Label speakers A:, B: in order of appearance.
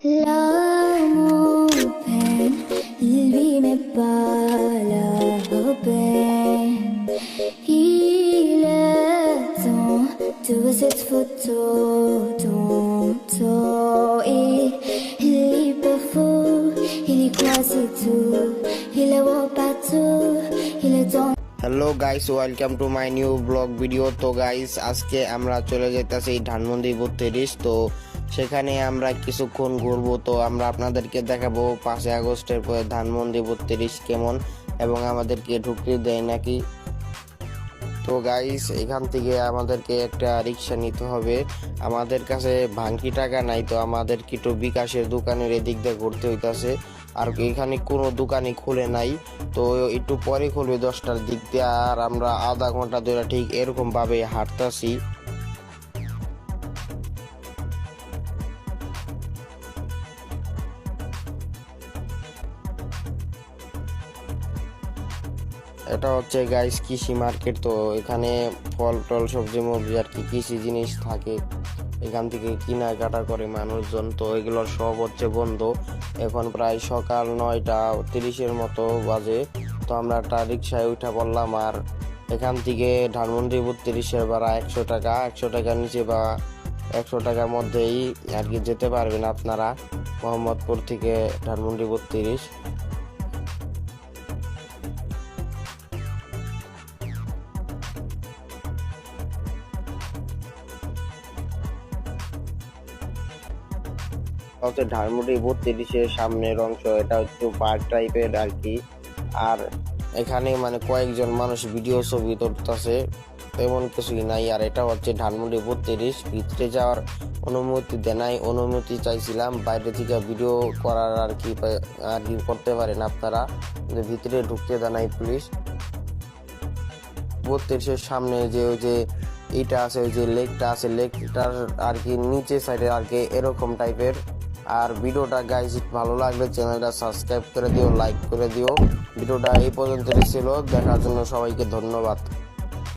A: L'amour peine, lui n'est pas la peine. Il est temps de voir cette photo tantôt. Il est pas fou, il y croit c'est tout. Il est au partout, il est dans
B: hello guys, welcome to my new blog video. তো guys, আজকে আমরা চলে যেতেছি ধানমন্ডি 32। তো সেখানে আমরা কিছুক্ষণ ঘুরবো। তো আমরা আপনাদেরকে দেখাবো 5 আগস্টের পরে ধানমন্ডি 32 কেমন এবং আমাদেরকে ঢুকতে দেয় নাকি। তো গাইস, এখান থেকে আমাদেরকে একটা রিক্সা নিতে হবে। আমাদের কাছে ভাঙতি টাকা নাই, তো আমাদের একটু বিকাশের দোকানের এদিক দিয়ে ঘুরতে হইতাছে। আর এখানে কোনো দোকানই খুলে নাই, তো একটু পরে খুলবে 10টার দিক দিয়ে। আর আমরা আধা ঘন্টা ধরে ঠিক এরকম ভাবে হাঁটতাছি। এটা হচ্ছে গাইস কৃষি মার্কেট। তো এখানে ফল টল সবজি মবজি আর কি কৃষি জিনিস থাকে, এখান থেকে কেনাকাটা করে মানুষজন। তো এগুলো সব হচ্ছে বন্ধ। এখন প্রায় সকাল 9:30 মতো বাজে। তো আমরা একটা রিক্সায় উঠে পড়লাম। আর এখান থেকে ধানমন্ডি 32 ভাড়া 100 টাকা। 100 টাকার নিচে বা 100 টাকার মধ্যেই আর কি যেতে পারবেন আপনারা মোহাম্মদপুর থেকে ধানমন্ডি 32। হচ্ছে ধানমন্ডি 32 সামনের অংশ। এটা একটু পার্ক টাইপের আর কি। আর এখানে মানে কয়েকজন মানুষ ভিডিও ছবি তুলতেছে, তেমন কিছুই নাই। আর এটা হচ্ছে ধানমন্ডি 32। ভিতরে যাওয়ার অনুমতি দেয় নাই। অনুমতি চাইছিলাম বাইরে থেকে ভিডিও করার আর কি করতে পারেন আপনারা, কিন্তু ভিতরে ঢুকতে দেয় নাই পুলিশ। 32 সামনে যে ওই যে এইটা আছে, ওই যে লেকটা আছে, লেকটার আর কি নিচে সাইডে আর কি এরকম টাইপের। আর ভিডিওটা গাইস ভালো লাগলে চ্যানেলটা সাবস্ক্রাইব করে দিও, লাইক করে দিও। ভিডিওটা এই পর্যন্তই ছিল, দেখার জন্য সবাইকে ধন্যবাদ।